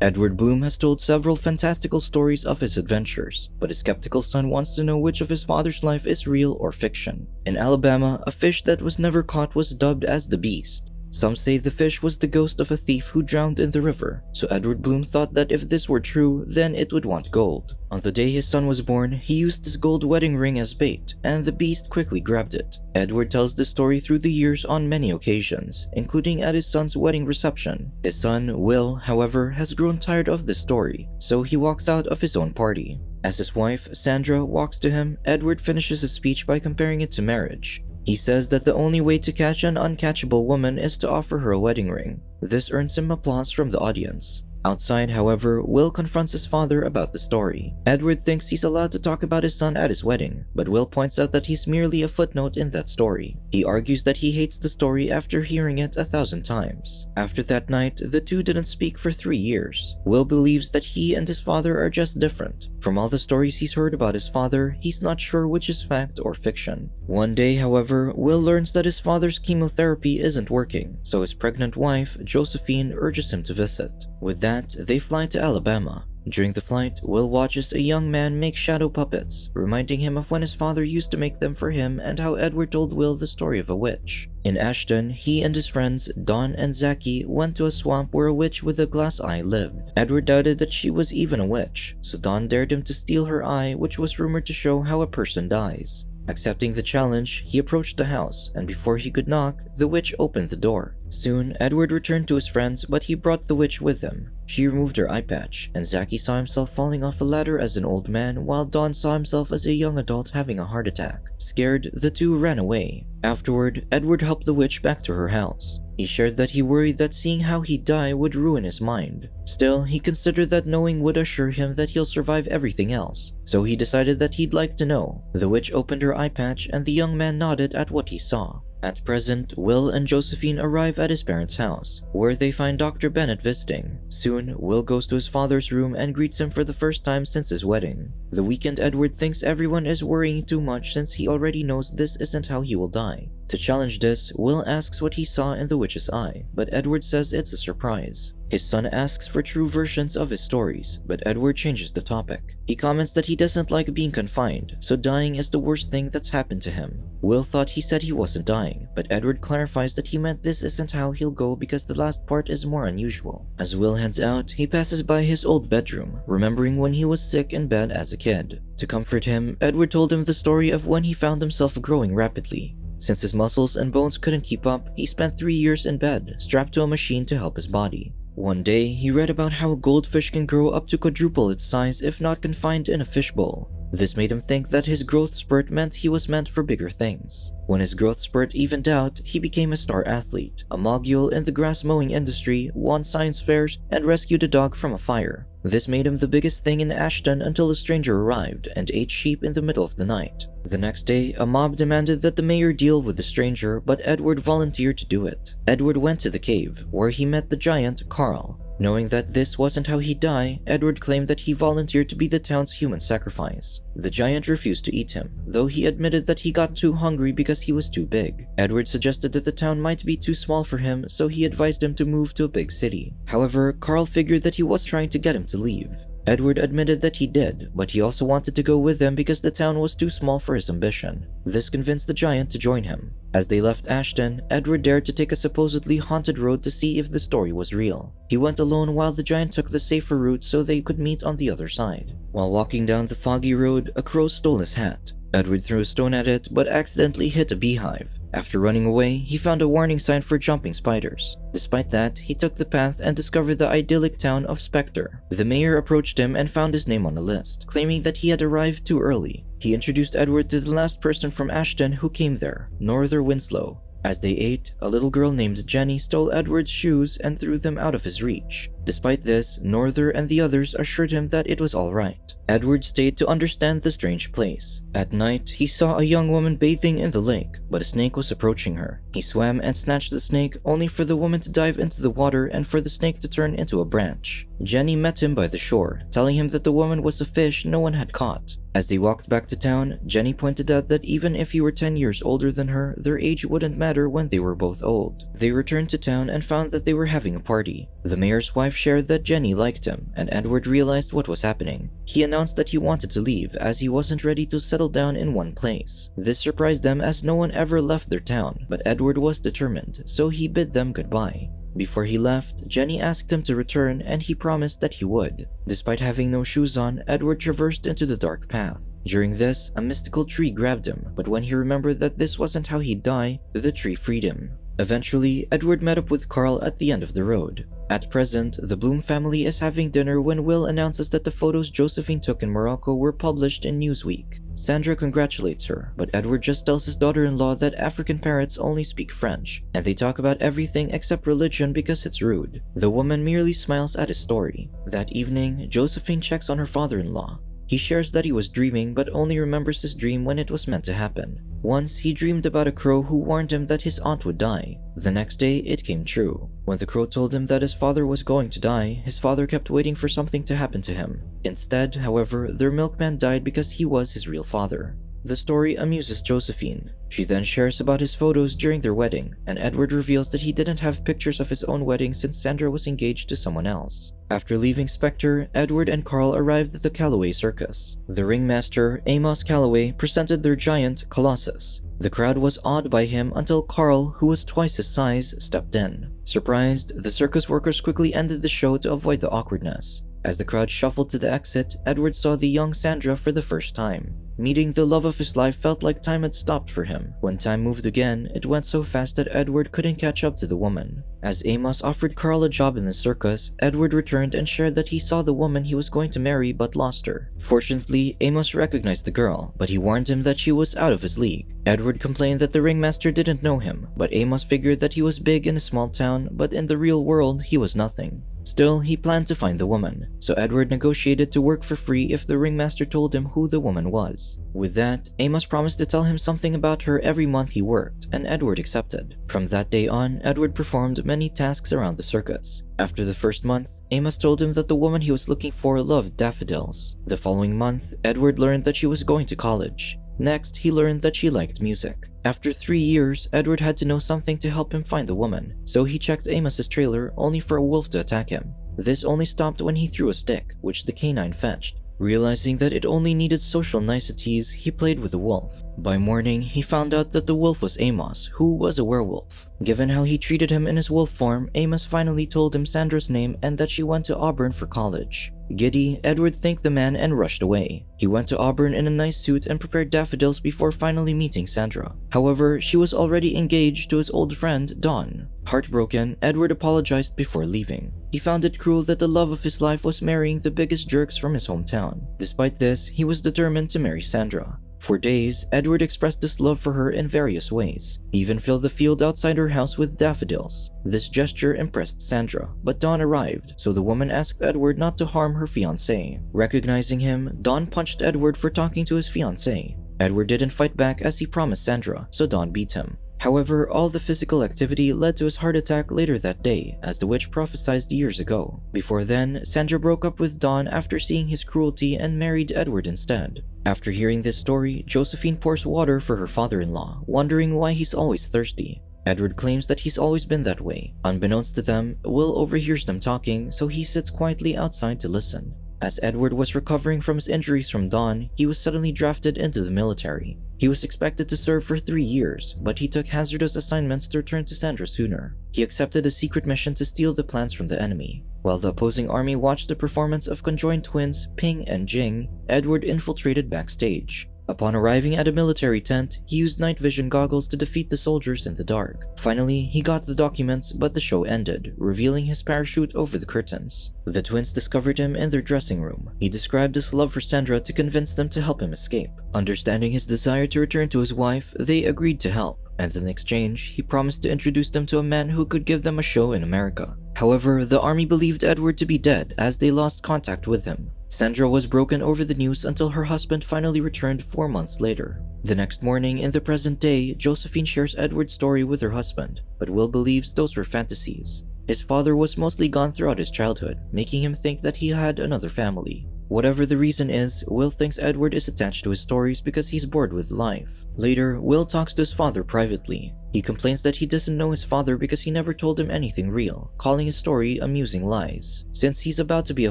Edward Bloom has told several fantastical stories of his adventures, but his skeptical son wants to know which of his father's life is real or fiction. In Alabama, a fish that was never caught was dubbed as the Beast. Some say the fish was the ghost of a thief who drowned in the river, so Edward Bloom thought that if this were true, then it would want gold. On the day his son was born, he used his gold wedding ring as bait, and the beast quickly grabbed it. Edward tells the story through the years on many occasions, including at his son's wedding reception. His son, Will, however, has grown tired of this story, so he walks out of his own party. As his wife, Sandra, walks to him, Edward finishes his speech by comparing it to marriage. He says that the only way to catch an uncatchable woman is to offer her a wedding ring. This earns him applause from the audience. Outside, however, Will confronts his father about the story. Edward thinks he's allowed to talk about his son at his wedding, but Will points out that he's merely a footnote in that story. He argues that he hates the story after hearing it 1,000 times. After that night, the two didn't speak for 3 years. Will believes that he and his father are just different. From all the stories he's heard about his father, he's not sure which is fact or fiction. One day, however, Will learns that his father's chemotherapy isn't working, so his pregnant wife, Josephine, urges him to visit. With that, they fly to Alabama. During the flight, Will watches a young man make shadow puppets, reminding him of when his father used to make them for him and how Edward told Will the story of a witch. In Ashton, he and his friends, Don and Zachy, went to a swamp where a witch with a glass eye lived. Edward doubted that she was even a witch, so Don dared him to steal her eye, which was rumored to show how a person dies. Accepting the challenge, he approached the house, and before he could knock, the witch opened the door. Soon, Edward returned to his friends, but he brought the witch with him. She removed her eye patch, and Zachy saw himself falling off a ladder as an old man, while Don saw himself as a young adult having a heart attack. Scared, the two ran away. Afterward, Edward helped the witch back to her house. He shared that he worried that seeing how he'd die would ruin his mind. Still, he considered that knowing would assure him that he'll survive everything else, so he decided that he'd like to know. The witch opened her eye patch, and the young man nodded at what he saw. At present, Will and Josephine arrive at his parents' house, where they find Dr. Bennett visiting. Soon, Will goes to his father's room and greets him for the first time since his wedding. The weekend Edward thinks everyone is worrying too much since he already knows this isn't how he will die. To challenge this, Will asks what he saw in the witch's eye, but Edward says it's a surprise. His son asks for true versions of his stories, but Edward changes the topic. He comments that he doesn't like being confined, so dying is the worst thing that's happened to him. Will thought he said he wasn't dying, but Edward clarifies that he meant this isn't how he'll go because the last part is more unusual. As Will heads out, he passes by his old bedroom, remembering when he was sick in bed as a kid. To comfort him, Edward told him the story of when he found himself growing rapidly. Since his muscles and bones couldn't keep up, he spent 3 years in bed, strapped to a machine to help his body. One day, he read about how a goldfish can grow up to quadruple its size if not confined in a fishbowl. This made him think that his growth spurt meant he was meant for bigger things. When his growth spurt evened out, he became a star athlete, a mogul in the grass mowing industry, won science fairs, and rescued a dog from a fire. This made him the biggest thing in Ashton until a stranger arrived and ate sheep in the middle of the night. The next day, a mob demanded that the mayor deal with the stranger, but Edward volunteered to do it. Edward went to the cave, where he met the giant, Carl. Knowing that this wasn't how he'd die, Edward claimed that he volunteered to be the town's human sacrifice. The giant refused to eat him, though he admitted that he got too hungry because he was too big. Edward suggested that the town might be too small for him, so he advised him to move to a big city. However, Carl figured that he was trying to get him to leave. Edward admitted that he did, but he also wanted to go with them because the town was too small for his ambition. This convinced the giant to join him. As they left Ashton, Edward dared to take a supposedly haunted road to see if the story was real. He went alone while the giant took the safer route so they could meet on the other side. While walking down the foggy road, a crow stole his hat. Edward threw a stone at it, but accidentally hit a beehive. After running away, he found a warning sign for jumping spiders. Despite that, he took the path and discovered the idyllic town of Spectre. The mayor approached him and found his name on the list, claiming that he had arrived too early. He introduced Edward to the last person from Ashton who came there, Norther Winslow. As they ate, a little girl named Jenny stole Edward's shoes and threw them out of his reach. Despite this, Norther and the others assured him that it was all right. Edward stayed to understand the strange place. At night, he saw a young woman bathing in the lake, but a snake was approaching her. He swam and snatched the snake, only for the woman to dive into the water and for the snake to turn into a branch. Jenny met him by the shore, telling him that the woman was a fish no one had caught. As they walked back to town, Jenny pointed out that even if he were 10 years older than her, their age wouldn't matter when they were both old. They returned to town and found that they were having a party. The mayor's wife shared that Jenny liked him, and Edward realized what was happening. He announced that he wanted to leave as he wasn't ready to settle down in one place. This surprised them as no one ever left their town, but Edward was determined, so he bid them goodbye. Before he left, Jenny asked him to return and he promised that he would. Despite having no shoes on, Edward traversed into the dark path. During this, a mystical tree grabbed him, but when he remembered that this wasn't how he'd die, the tree freed him. Eventually, Edward met up with Carl at the end of the road. At present, the Bloom family is having dinner when Will announces that the photos Josephine took in Morocco were published in Newsweek. Sandra congratulates her, but Edward just tells his daughter-in-law that African parrots only speak French, and they talk about everything except religion because it's rude. The woman merely smiles at his story. That evening, Josephine checks on her father-in-law. He shares that he was dreaming but only remembers his dream when it was meant to happen. Once, he dreamed about a crow who warned him that his aunt would die. The next day, it came true. When the crow told him that his father was going to die, his father kept waiting for something to happen to him. Instead, however, their milkman died because he was his real father. The story amuses Josephine. She then shares about his photos during their wedding, and Edward reveals that he didn't have pictures of his own wedding since Sandra was engaged to someone else. After leaving Spectre, Edward and Carl arrived at the Calloway Circus. The ringmaster, Amos Calloway, presented their giant, Colossus. The crowd was awed by him until Carl, who was twice his size, stepped in. Surprised, the circus workers quickly ended the show to avoid the awkwardness. As the crowd shuffled to the exit, Edward saw the young Sandra for the first time. Meeting the love of his life felt like time had stopped for him. When time moved again, it went so fast that Edward couldn't catch up to the woman. As Amos offered Carl a job in the circus, Edward returned and shared that he saw the woman he was going to marry but lost her. Fortunately, Amos recognized the girl, but he warned him that she was out of his league. Edward complained that the ringmaster didn't know him, but Amos figured that he was big in a small town, but in the real world, he was nothing. Still, he planned to find the woman, so Edward negotiated to work for free if the ringmaster told him who the woman was. With that, Amos promised to tell him something about her every month he worked, and Edward accepted. From that day on, Edward performed many tasks around the circus. After the first month, Amos told him that the woman he was looking for loved daffodils. The following month, Edward learned that she was going to college. Next, he learned that she liked music. After 3 years, Edward had to know something to help him find the woman, so he checked Amos's trailer only for a wolf to attack him. This only stopped when he threw a stick, which the canine fetched. Realizing that it only needed social niceties, he played with the wolf. By morning, he found out that the wolf was Amos, who was a werewolf. Given how he treated him in his wolf form, Amos finally told him Sandra's name and that she went to Auburn for college. Giddy, Edward thanked the man and rushed away. He went to Auburn in a nice suit and prepared daffodils before finally meeting Sandra. However, she was already engaged to his old friend, Dawn. Heartbroken, Edward apologized before leaving. He found it cruel that the love of his life was marrying the biggest jerks from his hometown. Despite this, he was determined to marry Sandra. For days, Edward expressed his love for her in various ways. He even filled the field outside her house with daffodils. This gesture impressed Sandra, but Dawn arrived, so the woman asked Edward not to harm her fiancé. Recognizing him, Dawn punched Edward for talking to his fiancé. Edward didn't fight back as he promised Sandra, so Dawn beat him. However, all the physical activity led to his heart attack later that day, as the witch prophesied years ago. Before then, Sandra broke up with Dawn after seeing his cruelty and married Edward instead. After hearing this story, Josephine pours water for her father-in-law, wondering why he's always thirsty. Edward claims that he's always been that way. Unbeknownst to them, Will overhears them talking, so he sits quietly outside to listen. As Edward was recovering from his injuries from Dawn, he was suddenly drafted into the military. He was expected to serve for 3 years, but he took hazardous assignments to return to Sandra sooner. He accepted a secret mission to steal the plans from the enemy. While the opposing army watched the performance of conjoined twins Ping and Jing, Edward infiltrated backstage. Upon arriving at a military tent, he used night vision goggles to defeat the soldiers in the dark. Finally, he got the documents, but the show ended, revealing his parachute over the curtains. The twins discovered him in their dressing room. He described his love for Sandra to convince them to help him escape. Understanding his desire to return to his wife, they agreed to help, and in exchange, he promised to introduce them to a man who could give them a show in America. However, the army believed Edward to be dead as they lost contact with him. Sandra was broken over the news until her husband finally returned 4 months later. The next morning, in the present day, Josephine shares Edward's story with her husband, but Will believes those were fantasies. His father was mostly gone throughout his childhood, making him think that he had another family. Whatever the reason is, Will thinks Edward is attached to his stories because he's bored with life. Later, Will talks to his father privately. He complains that he doesn't know his father because he never told him anything real, calling his story amusing lies. Since he's about to be a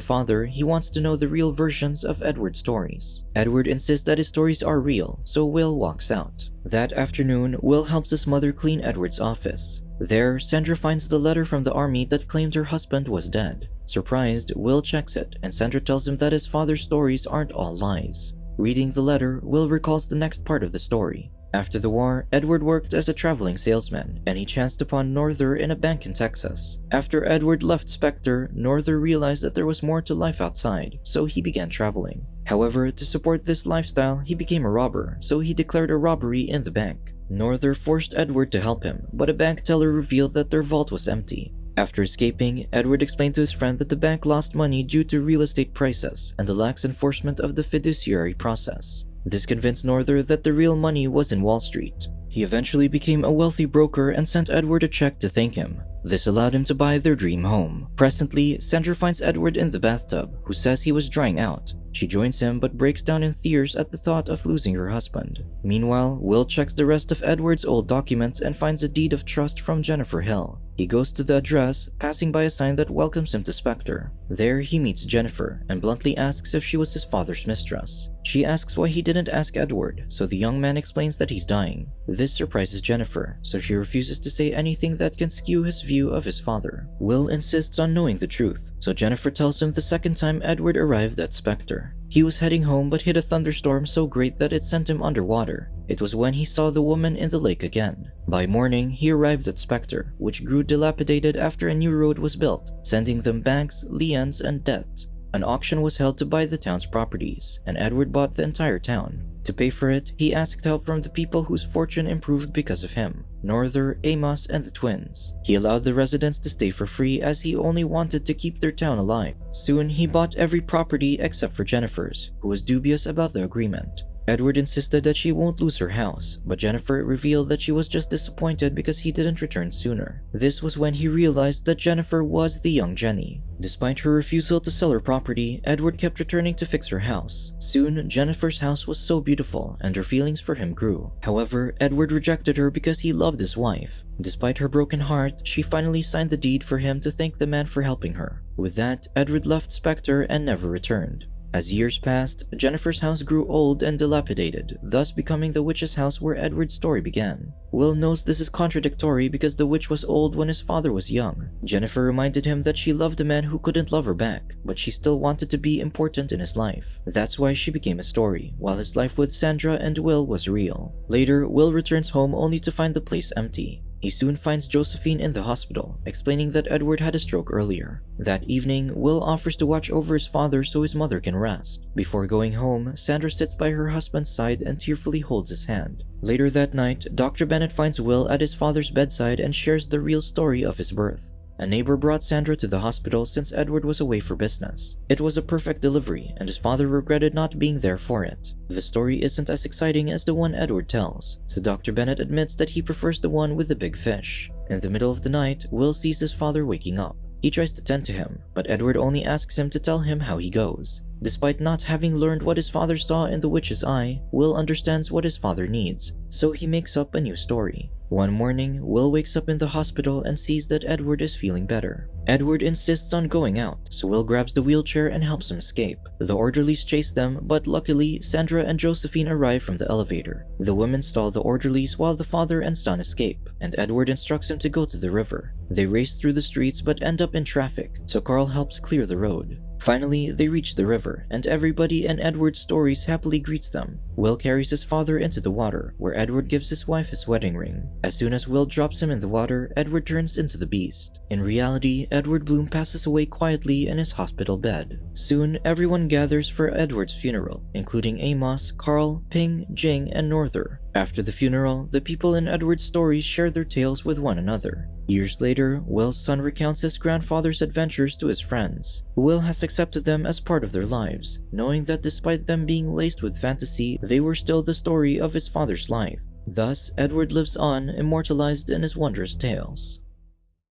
father, he wants to know the real versions of Edward's stories. Edward insists that his stories are real, so Will walks out. That afternoon, Will helps his mother clean Edward's office. There, Sandra finds the letter from the army that claimed her husband was dead. Surprised, Will checks it, and Sandra tells him that his father's stories aren't all lies. Reading the letter, Will recalls the next part of the story. After the war, Edward worked as a traveling salesman, and he chanced upon Norther in a bank in Texas. After Edward left Spectre, Norther realized that there was more to life outside, so he began traveling. However, to support this lifestyle, he became a robber, so he declared a robbery in the bank. Norther forced Edward to help him, but a bank teller revealed that their vault was empty. After escaping, Edward explained to his friend that the bank lost money due to real estate prices and the lax enforcement of the fiduciary process. This convinced Norther that the real money was in Wall Street. He eventually became a wealthy broker and sent Edward a check to thank him. This allowed him to buy their dream home. Presently, Sandra finds Edward in the bathtub, who says he was drying out. She joins him but breaks down in tears at the thought of losing her husband. Meanwhile, Will checks the rest of Edward's old documents and finds a deed of trust from Jennifer Hill. He goes to the address, passing by a sign that welcomes him to Spectre. There, he meets Jennifer and bluntly asks if she was his father's mistress. She asks why he didn't ask Edward, so the young man explains that he's dying. This surprises Jennifer, so she refuses to say anything that can skew his view of his father. Will insists on knowing the truth, so Jennifer tells him the second time Edward arrived at Spectre. He was heading home but hit a thunderstorm so great that it sent him underwater. It was when he saw the woman in the lake again. By morning, he arrived at Spectre, which grew dilapidated after a new road was built, sending them banks, liens, and debt. An auction was held to buy the town's properties, and Edward bought the entire town. To pay for it, he asked help from the people whose fortune improved because of him: Norther, Amos, and the twins. He allowed the residents to stay for free as he only wanted to keep their town alive. Soon, he bought every property except for Jennifer's, who was dubious about the agreement. Edward insisted that she won't lose her house, but Jennifer revealed that she was just disappointed because he didn't return sooner. This was when he realized that Jennifer was the young Jenny. Despite her refusal to sell her property, Edward kept returning to fix her house. Soon, Jennifer's house was so beautiful, and her feelings for him grew. However, Edward rejected her because he loved his wife. Despite her broken heart, she finally signed the deed for him to thank the man for helping her. With that, Edward left Spectre and never returned. As years passed, Jennifer's house grew old and dilapidated, thus becoming the witch's house where Edward's story began. Will knows this is contradictory because the witch was old when his father was young. Jennifer reminded him that she loved a man who couldn't love her back, but she still wanted to be important in his life. That's why she became a story, while his life with Sandra and Will was real. Later, Will returns home only to find the place empty. He soon finds Josephine in the hospital, explaining that Edward had a stroke earlier. That evening, Will offers to watch over his father so his mother can rest. Before going home, Sandra sits by her husband's side and tearfully holds his hand. Later that night, Dr. Bennett finds Will at his father's bedside and shares the real story of his birth. A neighbor brought Sandra to the hospital since Edward was away for business. It was a perfect delivery, and his father regretted not being there for it. The story isn't as exciting as the one Edward tells, so Dr. Bennett admits that he prefers the one with the big fish. In the middle of the night, Will sees his father waking up. He tries to tend to him, but Edward only asks him to tell him how he goes. Despite not having learned what his father saw in the witch's eye, Will understands what his father needs, so he makes up a new story. One morning, Will wakes up in the hospital and sees that Edward is feeling better. Edward insists on going out, so Will grabs the wheelchair and helps him escape. The orderlies chase them, but luckily, Sandra and Josephine arrive from the elevator. The women stall the orderlies while the father and son escape, and Edward instructs him to go to the river. They race through the streets but end up in traffic, so Carl helps clear the road. Finally, they reach the river, and everybody in Edward's stories happily greets them. Will carries his father into the water, where Edward gives his wife his wedding ring. As soon as Will drops him in the water, Edward turns into the beast. In reality, Edward Bloom passes away quietly in his hospital bed. Soon, everyone gathers for Edward's funeral, including Amos, Carl, Ping, Jing, and Norther. After the funeral, the people in Edward's stories share their tales with one another. Years later, Will's son recounts his grandfather's adventures to his friends. Will has accepted them as part of their lives, knowing that despite them being laced with fantasy, they were still the story of his father's life. Thus, Edward lives on, immortalized in his wondrous tales.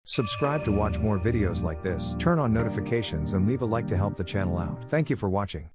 Subscribe to watch more videos like this, turn on notifications and leave a like to help the channel out. Thank you for watching.